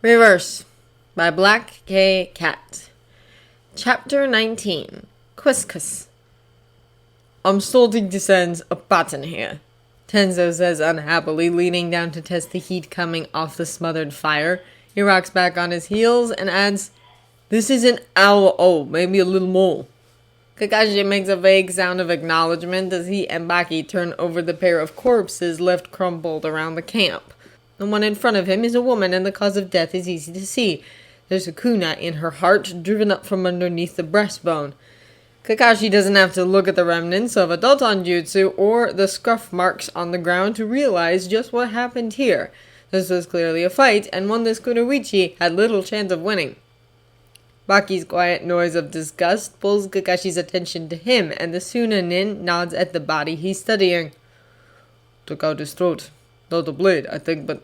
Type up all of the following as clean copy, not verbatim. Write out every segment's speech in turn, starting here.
Reverse by Black K. Cat. Chapter 19. Quiscus. I'm starting to sense a pattern here, Tenzo says unhappily, leaning down to test the heat coming off the smothered fire. He rocks back on his heels and adds, "This is an hour old, maybe a little more." Kakashi makes a vague sound of acknowledgement as he and Baki turn over the pair of corpses left crumpled around the camp. The one in front of him is a woman, and the cause of death is easy to see. There's a kuna in her heart, driven up from underneath the breastbone. Kakashi doesn't have to look at the remnants of a Doton jutsu or the scruff marks on the ground to realize just what happened here. This was clearly a fight, and one this Kunoichi had little chance of winning. Baki's quiet noise of disgust pulls Kakashi's attention to him, and the Suna nin nods at the body he's studying. "Took out his throat. Not a blade, I think, but..."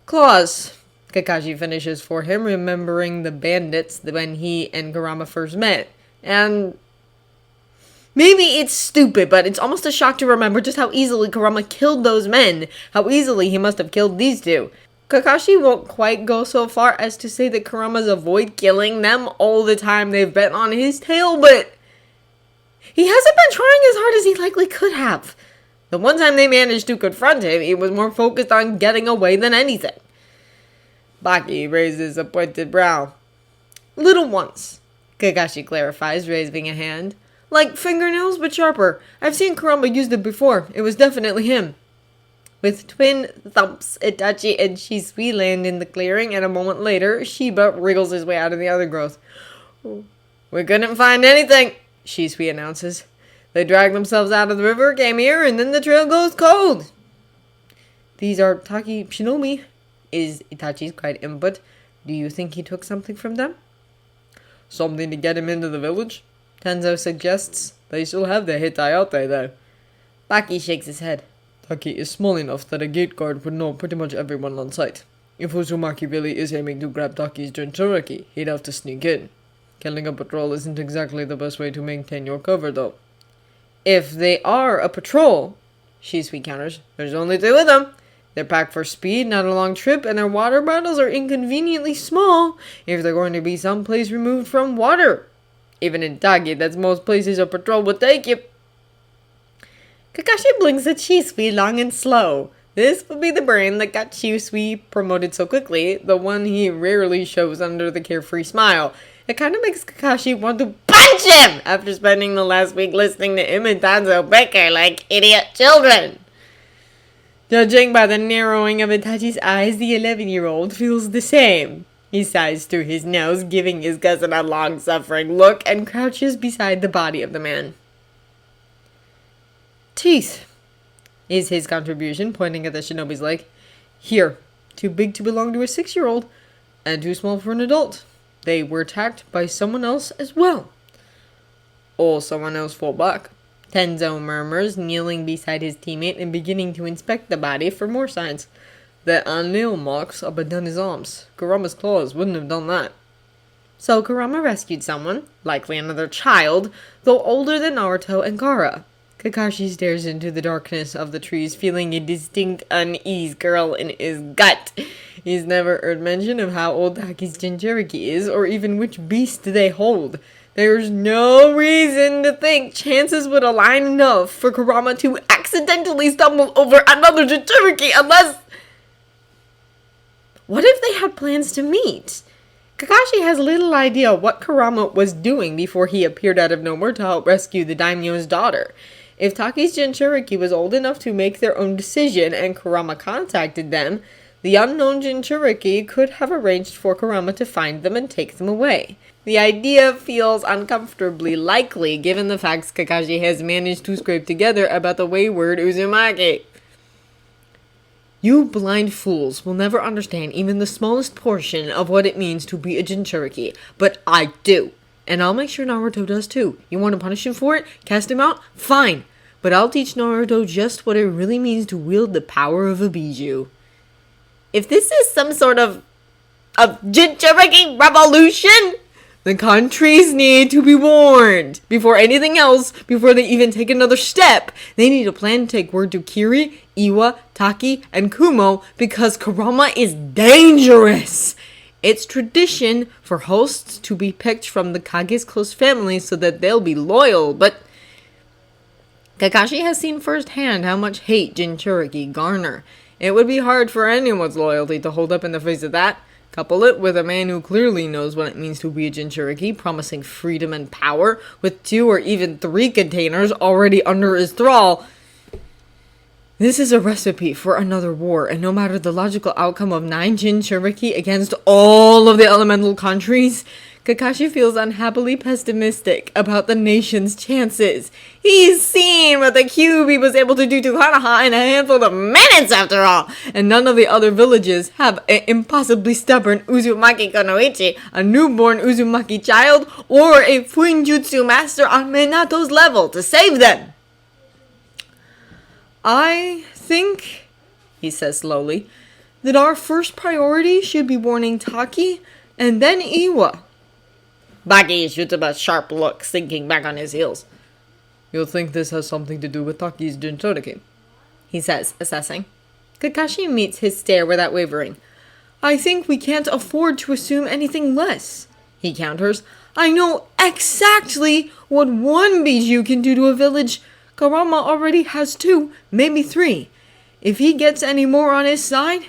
"Claws," Kakashi finishes for him, remembering the bandits when he and Kurama first met. And maybe it's stupid, but it's almost a shock to remember just how easily Kurama killed those men. How easily he must have killed these two. Kakashi won't quite go so far as to say that Kurama's avoid killing them all the time they've been on his tail, but he hasn't been trying as hard as he likely could have. The one time they managed to confront him, he was more focused on getting away than anything. Baki raises a pointed brow. "Little ones," Kakashi clarifies, raising a hand. "Like fingernails, but sharper. I've seen Kurama use them before. It was definitely him." With twin thumps, Itachi and Shisui land in the clearing, and a moment later, Shiba wriggles his way out of the undergrowth. "We couldn't find anything," Shisui announces. "They dragged themselves out of the river, came here, and then the trail goes cold." "These are Taki Shinobi," is Itachi's quiet input. "Do you think he took something from them?" "Something to get him into the village?" Tenzo suggests. "They still have their Hitai out there, though." Baki shakes his head. "Taki is small enough that a gate guard would know pretty much everyone on sight. If Uzumaki really is aiming to grab Taki's Jinchuriki, he'd have to sneak in. Killing a patrol isn't exactly the best way to maintain your cover, though." "If they are a patrol," Shisui counters, "there's only two of them. They're packed for speed, not a long trip, and their water bottles are inconveniently small if they're going to be someplace removed from water. Even in Taki, that's most places a patrol would take you." Kakashi blinks at Shisui long and slow. This would be the brain that got Shisui promoted so quickly, the one he rarely shows under the carefree smile. It kind of makes Kakashi want to punch him after spending the last week listening to him and Tanzo bicker like idiot children. Judging by the narrowing of Itachi's eyes, the 11-year-old feels the same. He sighs through his nose, giving his cousin a long-suffering look, and crouches beside the body of the man. "Teeth," is his contribution, pointing at the shinobi's leg. "Here, too big to belong to a 6-year-old, and too small for an adult. They were attacked by someone else as well." "Or someone else fought back," Tenzo murmurs, kneeling beside his teammate and beginning to inspect the body for more signs. "There are nail marks up and down his arms. Kurama's claws wouldn't have done that." So Kurama rescued someone, likely another child, though older than Naruto and Gaara. Kakashi stares into the darkness of the trees, feeling a distinct unease curl in his gut. He's never heard mention of how old Taki's Jinchuriki is, or even which beast they hold. There's no reason to think chances would align enough for Kurama to accidentally stumble over another Jinchuriki unless... What if they had plans to meet? Kakashi has little idea what Kurama was doing before he appeared out of nowhere to help rescue the daimyo's daughter. If Taki's Jinchuriki was old enough to make their own decision and Kurama contacted them, the unknown Jinchuriki could have arranged for Kurama to find them and take them away. The idea feels uncomfortably likely given the facts Kakashi has managed to scrape together about the wayward Uzumaki. "You blind fools will never understand even the smallest portion of what it means to be a Jinchuriki, but I do. And I'll make sure Naruto does too. You want to punish him for it? Cast him out? Fine. But I'll teach Naruto just what it really means to wield the power of a Biju." If this is some sort of Jinchuriki revolution, the countries need to be warned. Before anything else, before they even take another step, they need a plan to take word to Kiri, Iwa, Taki, and Kumo, because Kurama is dangerous. It's tradition for hosts to be picked from the Kage's close family so that they'll be loyal, but Kakashi has seen firsthand how much hate Jinchuriki garner. It would be hard for anyone's loyalty to hold up in the face of that. Couple it with a man who clearly knows what it means to be a Jinchuriki, promising freedom and power, with 2 or even 3 containers already under his thrall. This is a recipe for another war, and no matter the logical outcome of 9 Jinchuriki against all of the elemental countries, Kakashi feels unhappily pessimistic about the nation's chances. He's seen what the Kyuubi was able to do to Hanaha in a handful of minutes after all, and none of the other villages have an impossibly stubborn Uzumaki Konoichi, a newborn Uzumaki child, or a Fuinjutsu master on Minato's level to save them. I think, he says slowly, that our first priority should be warning Taki and then Iwa. Baki shoots him a sharp look, sinking back on his heels. You'll think this has something to do with Taki's Jinchuriki, he says, assessing. Kakashi meets his stare without wavering. I think we can't afford to assume anything less, he counters. I know exactly what 1 Bijou can do to a village. Kurama already has 2, maybe 3. If he gets any more on his side...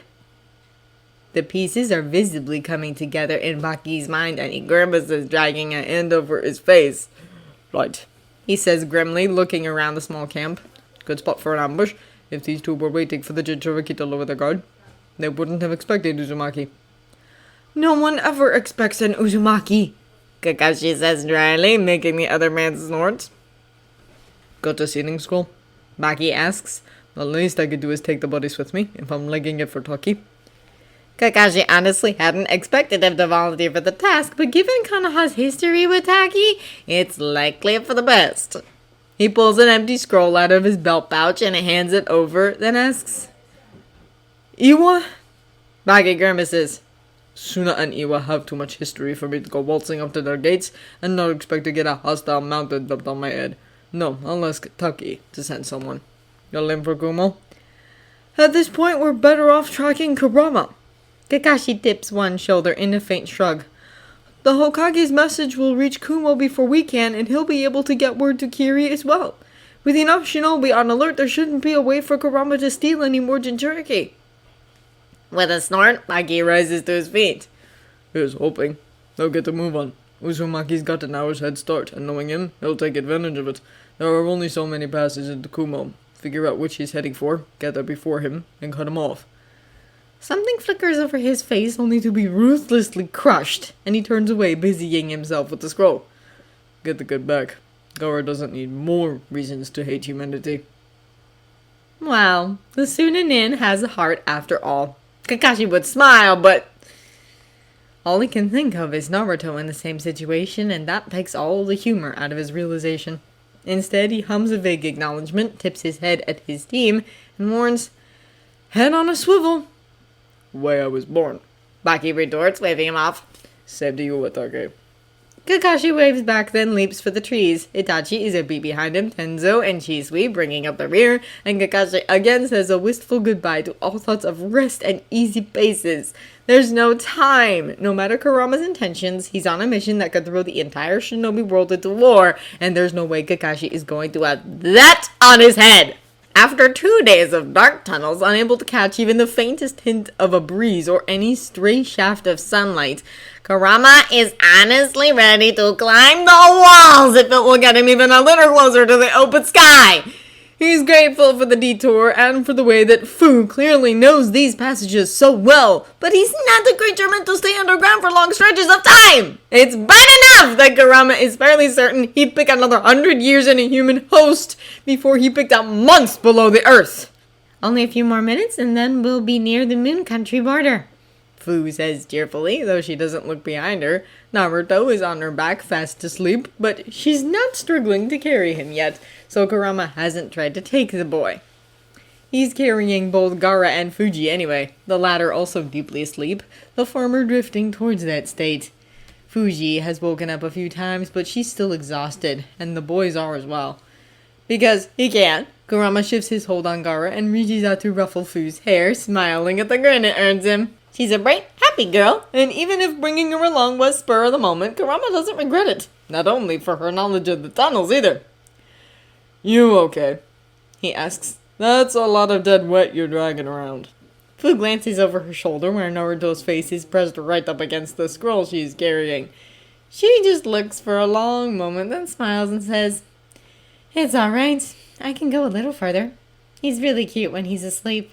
The pieces are visibly coming together in Baki's mind, and he grimaces, dragging a hand over his face. Right, he says grimly, looking around the small camp. Good spot for an ambush. If these 2 were waiting for the Jinchuriki to lower their guard, they wouldn't have expected Uzumaki. No one ever expects an Uzumaki, Kakashi says dryly, making the other man snort. Got a seating scroll? Baki asks. The least I could do is take the bodies with me, if I'm legging it for Taki. Kakashi honestly hadn't expected him to volunteer for the task, but given Konoha's history with Taki, it's likely for the best. He pulls an empty scroll out of his belt pouch and hands it over, then asks, Iwa? Baki grimaces. Suna and Iwa have too much history for me to go waltzing up to their gates and not expect to get a hostile mountain dumped on my head. No, I'll ask Taki to send someone. You'll in for Kumo? At this point, we're better off tracking Kurama. Kakashi tips one shoulder in a faint shrug. The Hokage's message will reach Kumo before we can, and he'll be able to get word to Kiri as well. With enough shinobi on alert, there shouldn't be a way for Kurama to steal any more Jinchuriki. With a snort, Baki rises to his feet. Here's hoping. They'll get the move on. Uzumaki's got an hour's head start, and knowing him, he'll take advantage of it. There are only so many passes into Kumo. Figure out which he's heading for, get there before him, and cut him off. Something flickers over his face, only to be ruthlessly crushed, and he turns away, busying himself with the scroll. Get the kid back. Gaara doesn't need more reasons to hate humanity. Well, the Sunanin has a heart after all. Kakashi would smile, but all he can think of is Naruto in the same situation, and that takes all the humor out of his realization. Instead, he hums a vague acknowledgement, tips his head at his team, and warns, Head on a swivel. Way I was born, Baki retorts, waving him off. Same to you, Watake. Kakashi waves back, then leaps for the trees. Itachi is a beat behind him, Tenzo and Chisui bringing up the rear, and Kakashi again says a wistful goodbye to all thoughts of rest and easy paces. There's no time. No matter Kurama's intentions, he's on a mission that could throw the entire shinobi world into war, and there's no way Kakashi is going to have that on his head. After 2 days of dark tunnels, unable to catch even the faintest hint of a breeze or any stray shaft of sunlight, Kurama is honestly ready to climb the walls if it will get him even a little closer to the open sky. He's grateful for the detour and for the way that Fu clearly knows these passages so well, but he's not the creature meant to stay underground for long stretches of time. It's bad enough that Kurama is fairly certain he'd pick another 100 years in a human host before he picked out months below the earth. Only a few more minutes and then we'll be near the moon country border, Fu says cheerfully, though she doesn't look behind her. Naruto is on her back, fast asleep, but she's not struggling to carry him yet, so Kurama hasn't tried to take the boy. He's carrying both Gaara and Fuji anyway, the latter also deeply asleep, the former drifting towards that state. Fuji has woken up a few times, but she's still exhausted, and the boys are as well. Because he can, Kurama shifts his hold on Gaara and reaches out to ruffle Fu's hair, smiling at the grin it earns him. She's a bright, happy girl, and even if bringing her along was spur of the moment, Kurama doesn't regret it. Not only for her knowledge of the tunnels either. You okay? He asks. That's a lot of dead wet you're dragging around. Fu glances over her shoulder where Naruto's face is pressed right up against the scroll she's carrying. She just looks for a long moment, then smiles and says, It's alright. I can go a little further. He's really cute when he's asleep.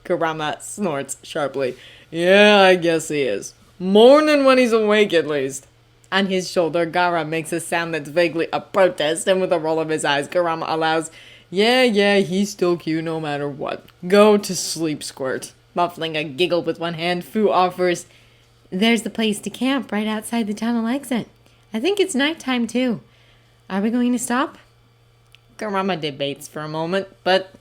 Kurama snorts sharply. Yeah, I guess he is. More than when he's awake, at least. On his shoulder, Gaara makes a sound that's vaguely a protest, and with a roll of his eyes, Kurama allows, Yeah, he's still cute no matter what. Go to sleep, Squirt. Muffling a giggle with one hand, Fu offers, There's the place to camp right outside the tunnel exit. I think it's nighttime, too. Are we going to stop? Kurama debates for a moment, but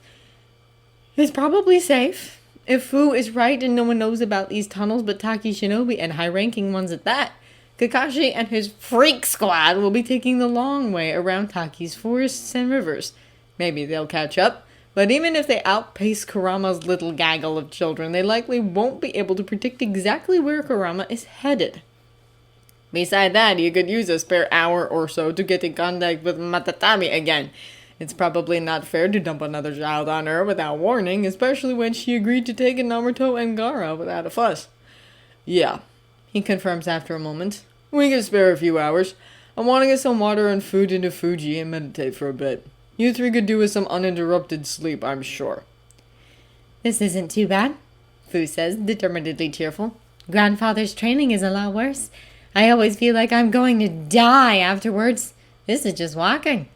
it's probably safe. If Fu is right and no one knows about these tunnels but Taki Shinobi and high-ranking ones at that, Kakashi and his freak squad will be taking the long way around Taki's forests and rivers. Maybe they'll catch up, but even if they outpace Kurama's little gaggle of children, they likely won't be able to predict exactly where Kurama is headed. Beside that, you could use a spare hour or so to get in contact with Matatami again. It's probably not fair to dump another child on her without warning, especially when she agreed to take in Naruto and Gaara without a fuss. Yeah, he confirms after a moment. We can spare a few hours. I want to get some water and food into Fuji and meditate for a bit. You three could do with some uninterrupted sleep, I'm sure. This isn't too bad, Fu says, determinedly cheerful. Grandfather's training is a lot worse. I always feel like I'm going to die afterwards. This is just walking.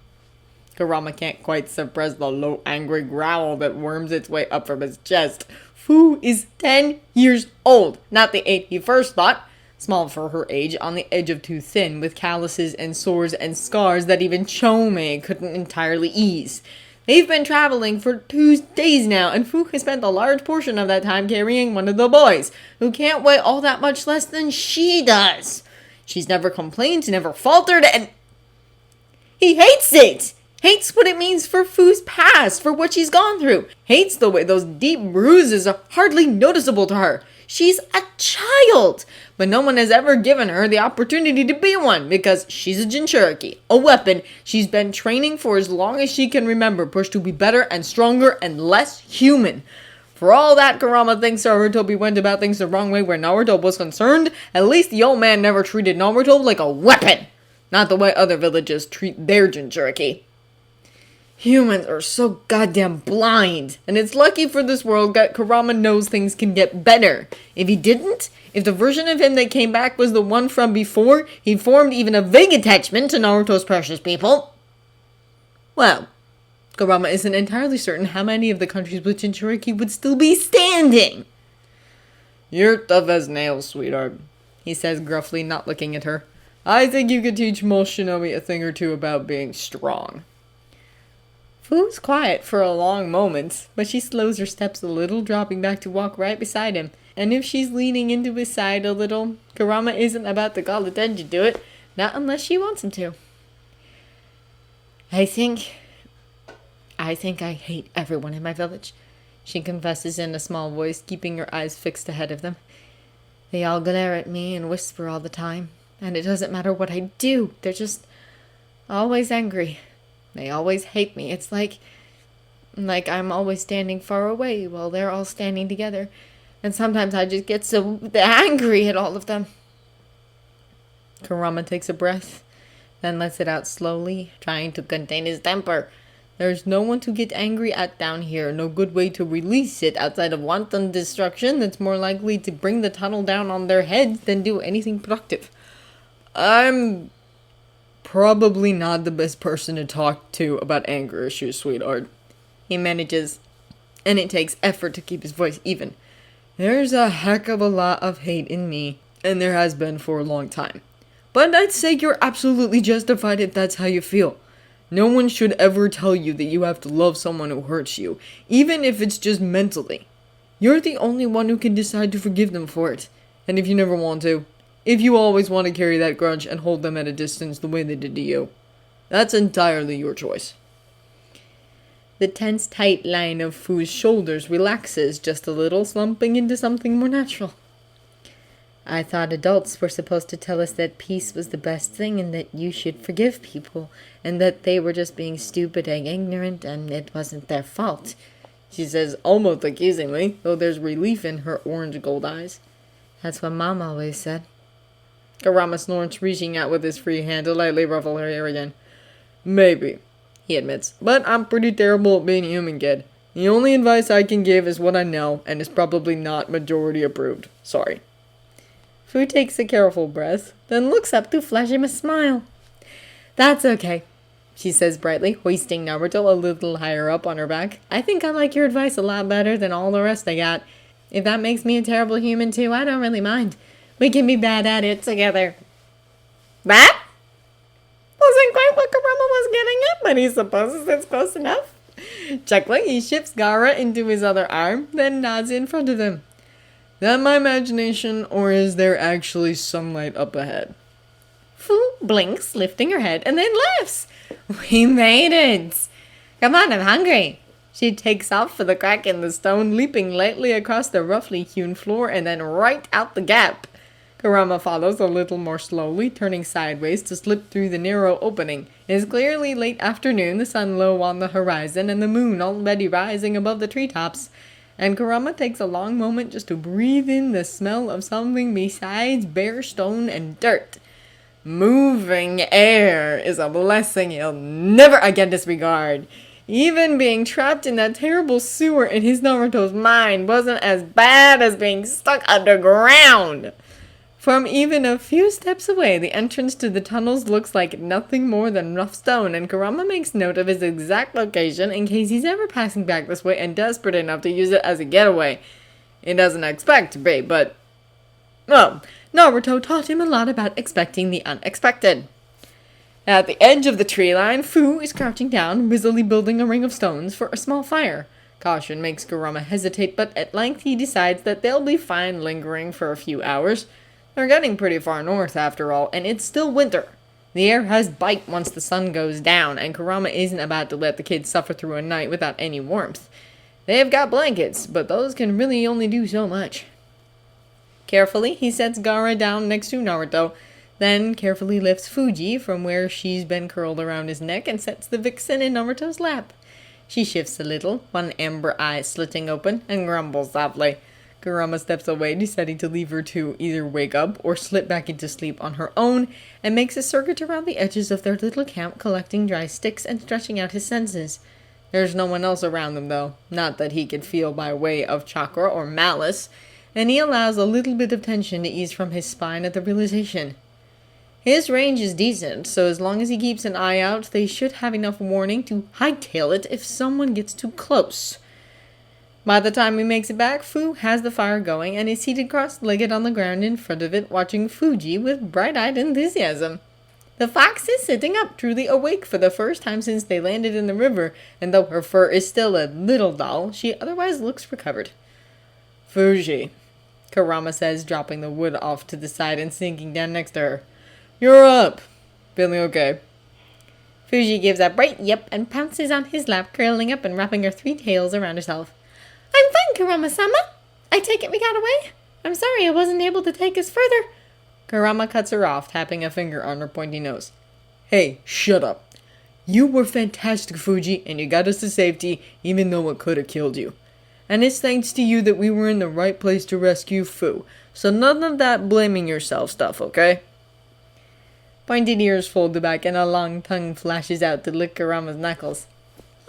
Kurama can't quite suppress the low, angry growl that worms its way up from his chest. Fu is 10 years old, not the 8 he first thought. Small for her age, on the edge of too thin, with calluses and sores and scars that even Chome couldn't entirely ease. They've been traveling for 2 days now, and Fu has spent a large portion of that time carrying one of the boys, who can't weigh all that much less than she does. She's never complained, never faltered, and he hates it! Hates what it means for Fu's past, for what she's gone through. Hates the way those deep bruises are hardly noticeable to her. She's a child, but no one has ever given her the opportunity to be one because she's a Jinchuriki, a weapon she's been training for as long as she can remember, pushed to be better and stronger and less human. For all that Kurama thinks Naruto went about things the wrong way where Naruto was concerned, at least the old man never treated Naruto like a weapon. Not the way other villages treat their Jinchuriki. Humans are so goddamn blind, and it's lucky for this world that Kurama knows things can get better. If he didn't, if the version of him that came back was the one from before he formed even a vague attachment to Naruto's precious people, well, Kurama isn't entirely certain how many of the countries with Jinchuriki would still be standing. You're tough as nails, sweetheart, he says gruffly, not looking at her. I think you could teach most shinobi a thing or two about being strong. Fu's quiet for a long moment, but she slows her steps a little, dropping back to walk right beside him. And if she's leaning into his side a little, Kurama isn't about to call attention to it, not unless she wants him to. I think I hate everyone in my village, she confesses in a small voice, keeping her eyes fixed ahead of them. They all glare at me and whisper all the time, and it doesn't matter what I do, they're just always angry. They always hate me. It's like I'm always standing far away while they're all standing together. And sometimes I just get so angry at all of them. Kurama takes a breath, then lets it out slowly, trying to contain his temper. There's no one to get angry at down here. No good way to release it outside of wanton destruction that's more likely to bring the tunnel down on their heads than do anything productive. I'm probably not the best person to talk to about anger issues, sweetheart. He manages, and it takes effort to keep his voice even. There's a heck of a lot of hate in me, and there has been for a long time. But I'd say you're absolutely justified if that's how you feel. No one should ever tell you that you have to love someone who hurts you, even if it's just mentally. You're the only one who can decide to forgive them for it. And if you never want to, if you always want to carry that grudge and hold them at a distance the way they did to you, that's entirely your choice. The tense, tight line of Fu's shoulders relaxes just a little, slumping into something more natural. I thought adults were supposed to tell us that peace was the best thing and that you should forgive people and that they were just being stupid and ignorant and it wasn't their fault," she says almost accusingly, though there's relief in her orange gold eyes. "That's what Mom always said." Kurama snorts, reaching out with his free hand to lightly ruffle her hair again. "Maybe," he admits, "but I'm pretty terrible at being a human, kid. The only advice I can give is what I know, and is probably not majority approved. Sorry." Fu takes a careful breath, then looks up to flash him a smile. "That's okay," she says brightly, hoisting Naruto a little higher up on her back. "I think I like your advice a lot better than all the rest I got. If that makes me a terrible human too, I don't really mind. We can be bad at it together." That wasn't quite what Kurama was getting at, but he supposes it's close enough. Chuckling, he shifts Gaara into his other arm, then nods in front of him. "That my imagination, or is there actually sunlight up ahead?" Fu blinks, lifting her head, and then laughs. "We made it! Come on, I'm hungry." She takes off for the crack in the stone, leaping lightly across the roughly hewn floor and then right out the gap. Kurama follows a little more slowly, turning sideways to slip through the narrow opening. It is clearly late afternoon, the sun low on the horizon, and the moon already rising above the treetops. And Kurama takes a long moment just to breathe in the smell of something besides bare stone and dirt. Moving air is a blessing he'll never again disregard. Even being trapped in that terrible sewer in his Naruto's mind wasn't as bad as being stuck underground. From even a few steps away, the entrance to the tunnels looks like nothing more than rough stone, and Kurama makes note of his exact location in case he's ever passing back this way and desperate enough to use it as a getaway. He doesn't expect to be, but... well, Naruto taught him a lot about expecting the unexpected. At the edge of the tree line, Fu is crouching down, busily building a ring of stones for a small fire. Caution makes Kurama hesitate, but at length he decides that they'll be fine lingering for a few hours. They're getting pretty far north after all, and it's still winter. The air has bite once the sun goes down, and Kurama isn't about to let the kids suffer through a night without any warmth. They've got blankets, but those can really only do so much. Carefully, he sets Gaara down next to Naruto, then carefully lifts Fuji from where she's been curled around his neck and sets the vixen in Naruto's lap. She shifts a little, one amber eye slitting open, and grumbles softly. Kurama steps away, deciding to leave her to either wake up or slip back into sleep on her own, and makes a circuit around the edges of their little camp, collecting dry sticks and stretching out his senses. There's no one else around them, though, not that he could feel by way of chakra or malice, and he allows a little bit of tension to ease from his spine at the realization. His range is decent, so as long as he keeps an eye out, they should have enough warning to hightail it if someone gets too close. By the time he makes it back, Fu has the fire going and is seated cross-legged on the ground in front of it, watching Fuji with bright-eyed enthusiasm. The fox is sitting up, truly awake for the first time since they landed in the river, and though her fur is still a little dull, she otherwise looks recovered. "Fuji," Kurama says, dropping the wood off to the side and sinking down next to her. "You're up. Feeling okay?" Fuji gives a bright yip and pounces on his lap, curling up and wrapping her three tails around herself. "I'm fine, Kurama-sama. I take it we got away? I'm sorry I wasn't able to take us further." Kurama cuts her off, tapping a finger on her pointy nose. "Hey, shut up. You were fantastic, Fuji, and you got us to safety, even though it could have killed you. And it's thanks to you that we were in the right place to rescue Fu, so none of that blaming yourself stuff, okay?" Pointed ears fold back and a long tongue flashes out to lick Kurama's knuckles.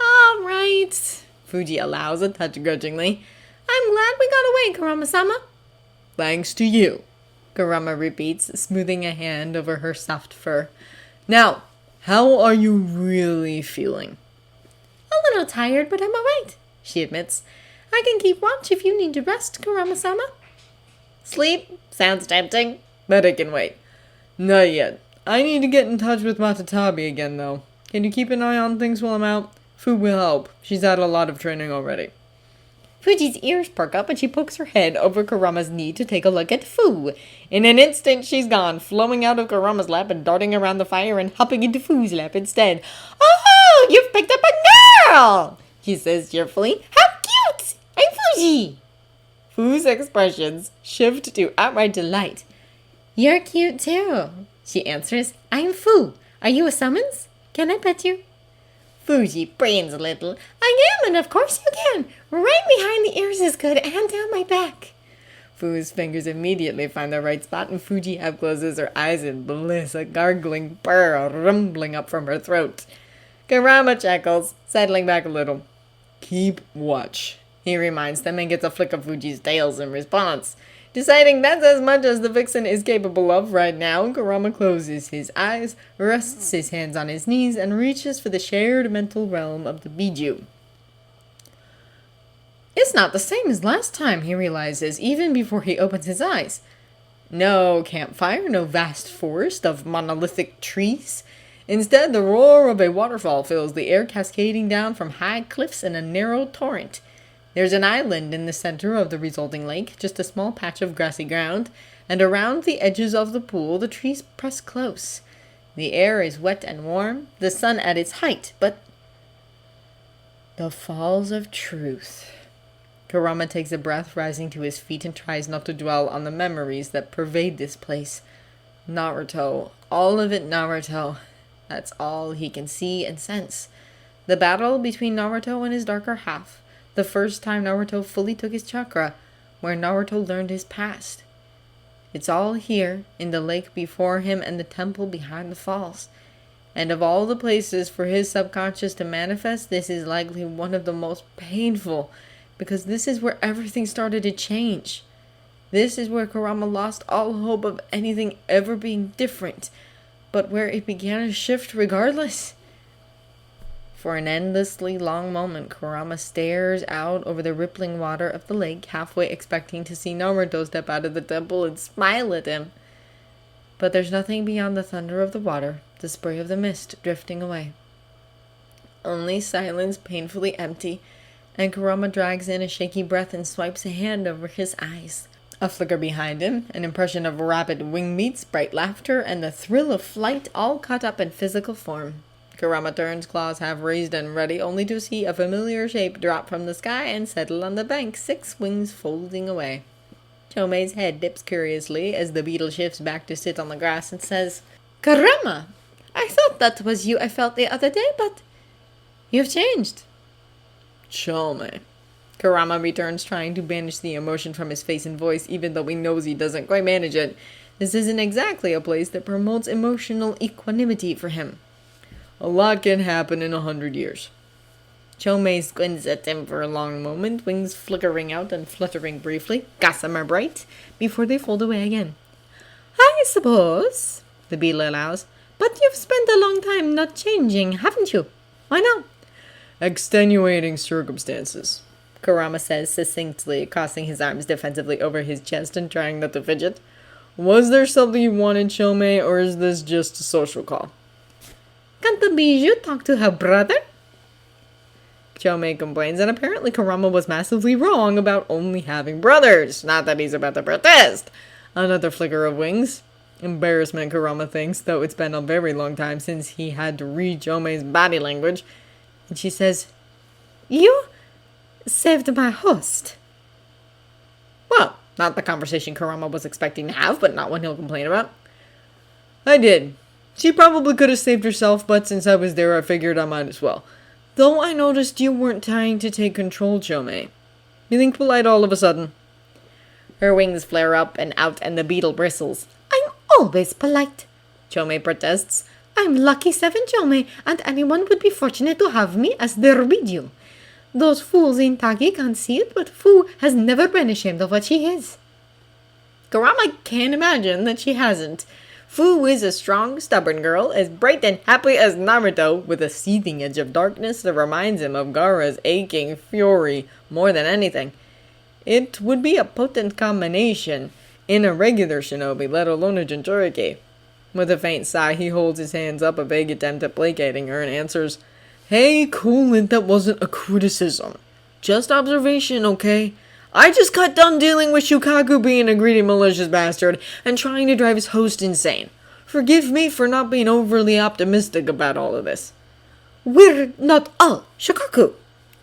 "All right," Fuji allows a touch grudgingly. "I'm glad we got away, Kurama-sama." "Thanks to you," Kurama repeats, smoothing a hand over her soft fur. "Now, how are you really feeling?" "A little tired, but I'm alright," she admits. "I can keep watch if you need to rest, Kurama-sama." "Sleep sounds tempting, but it can wait." "Not yet. I need to get in touch with Matatabi again, though. Can you keep an eye on things while I'm out? Fu will help. She's had a lot of training already." Fuji's ears perk up and she pokes her head over Kurama's knee to take a look at Fu. In an instant, she's gone, flowing out of Kurama's lap and darting around the fire and hopping into Fu's lap instead. "Oh, you've picked up a girl!" he says cheerfully. "How cute! I'm Fuji!" Fu's expressions shift to outright delight. You're cute too, she answers. I'm Fu. Are you a summons? Can I pet you? Fuji brains a little. I am, and of course you can. Right behind the ears is good, and down my back. Fu's fingers immediately find the right spot, and Fuji half closes her eyes in bliss, a gargling purr rumbling up from her throat. Kurama chuckles, settling back a little. Keep watch, he reminds them, and gets a flick of Fuji's tails in response. Deciding that's as much as the vixen is capable of right now, Kurama closes his eyes, rests his hands on his knees, and reaches for the shared mental realm of the Biju. It's not the same as last time, he realizes, even before he opens his eyes. No campfire, no vast forest of monolithic trees. Instead, the roar of a waterfall fills the air, cascading down from high cliffs in a narrow torrent. There's an island in the center of the resulting lake, just a small patch of grassy ground, and around the edges of the pool the trees press close. The air is wet and warm, the sun at its height, but the falls of truth. Kurama takes a breath, rising to his feet, and tries not to dwell on the memories that pervade this place. Naruto. All of it Naruto. That's all he can see and sense. The battle between Naruto and his darker half. The first time Naruto fully took his chakra, where Naruto learned his past. It's all here, in the lake before him and the temple behind the falls. And of all the places for his subconscious to manifest, this is likely one of the most painful, because this is where everything started to change. This is where Kurama lost all hope of anything ever being different, but where it began to shift regardless. For an endlessly long moment, Kurama stares out over the rippling water of the lake, halfway expecting to see Naruto step out of the temple and smile at him. But there's nothing beyond the thunder of the water, the spray of the mist drifting away. Only silence, painfully empty, and Kurama drags in a shaky breath and swipes a hand over his eyes. A flicker behind him, an impression of rapid wing beats, bright laughter, and the thrill of flight, all caught up in physical form. Kurama turns, claws half raised and ready, only to see a familiar shape drop from the sky and settle on the bank, 6 wings folding away. Chomei's head dips curiously as the beetle shifts back to sit on the grass and says, "Kurama, I thought that was you I felt the other day, but you've changed." Chomei. Kurama returns, trying to banish the emotion from his face and voice, even though he knows he doesn't quite manage it. This isn't exactly a place that promotes emotional equanimity for him. A lot can happen in 100 years. Chomei squints at him for a long moment, wings flickering out and fluttering briefly, gossamer bright, before they fold away again. "I suppose," the beetle allows, "but you've spent a long time not changing, haven't you? Why not?" "Extenuating circumstances," Kurama says succinctly, crossing his arms defensively over his chest and trying not to fidget. "Was there something you wanted, Chomei, or is this just a social call?" "Can't the Bijou talk to her brother?" Chomei complains, and apparently Kurama was massively wrong about only having brothers. Not that he's about to protest. Another flicker of wings. Embarrassment, Kurama thinks, though it's been a very long time since he had to read Chomei's body language. And she says, "You saved my host." Well, not the conversation Kurama was expecting to have, but not one he'll complain about. "I did. She probably could have saved herself, but since I was there, I figured I might as well. Though I noticed you weren't trying to take control, Chomei. You think polite all of a sudden." Her wings flare up and out, and the beetle bristles. "I'm always polite," Chomei protests. "I'm lucky 7 Chomei, and anyone would be fortunate to have me as their Bijou. Those fools in Taki can't see it, but Fu has never been ashamed of what she is." Kurama can't imagine that she hasn't. Fu is a strong, stubborn girl, as bright and happy as Naruto, with a seething edge of darkness that reminds him of Gaara's aching fury more than anything. It would be a potent combination in a regular shinobi, let alone a Jinchuriki. With a faint sigh, he holds his hands up, a vague attempt at placating her, and answers, "Hey, cool it, that wasn't a criticism. Just observation, okay? I just got done dealing with Shukaku being a greedy, malicious bastard and trying to drive his host insane. Forgive me for not being overly optimistic about all of this." "We're not all Shukaku,"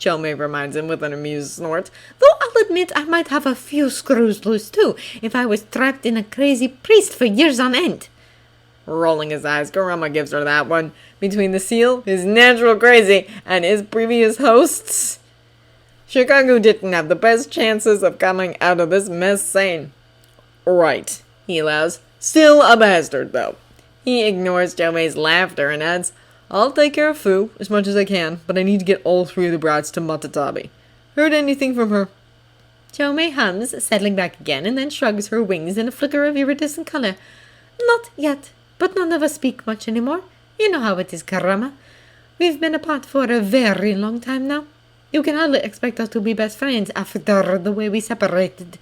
Chomei reminds him with an amused snort. Though I'll admit I might have a few screws loose too, if I was trapped in a crazy priest for years on end. Rolling his eyes, Kurama gives her that one. Between the seal, his natural crazy, and his previous hosts, Shikaku didn't have the best chances of coming out of this mess sane. Right, he allows. Still a bastard, though. He ignores Chomei's laughter and adds, I'll take care of Fu as much as I can, but I need to get all 3 of the brats to Matatabi. Heard anything from her? Chomei hums, settling back again, and then shrugs her wings in a flicker of iridescent color. Not yet, but none of us speak much anymore. You know how it is, Kurama. We've been apart for a very long time now. You can hardly expect us to be best friends after the way we separated.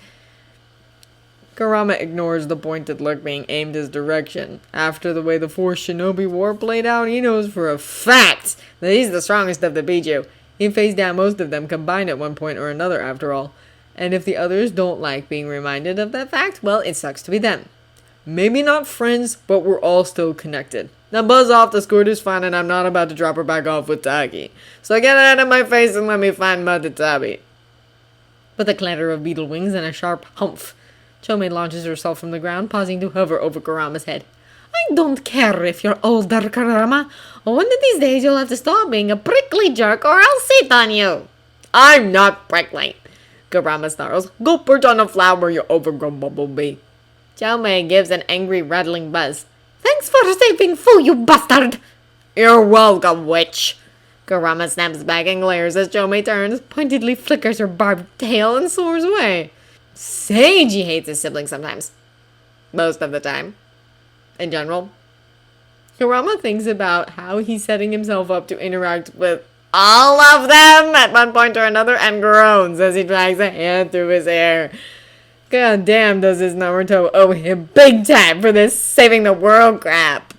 Kurama ignores the pointed look being aimed his direction. After the way the 4 Shinobi War played out, he knows for a fact that he's the strongest of the Bijou. He faced down most of them combined at one point or another, after all. And if the others don't like being reminded of that fact, well, it sucks to be them. Maybe not friends, but we're all still connected. Now buzz off, the skirt is fine and I'm not about to drop her back off with Taki. So get out of my face and let me find Matatabi. With a clatter of beetle wings and a sharp humph, Chomei launches herself from the ground, pausing to hover over Kurama's head. I don't care if you're older, Kurama. One of these days you'll have to stop being a prickly jerk or I'll sit on you. I'm not prickly, Kurama snarls. Go perch on a flower, you overgrown bumblebee. Chomei gives an angry rattling buzz. Thanks for saving Fu, you bastard! You're welcome, witch. Kurama snaps back and glares as Chomei turns, pointedly flickers her barbed tail, and soars away. Seiji hates his siblings sometimes. Most of the time. In general. Kurama thinks about how he's setting himself up to interact with all of them at one point or another and groans as he drags a hand through his hair. God damn, does his Naruto owe him big time for this saving the world crap.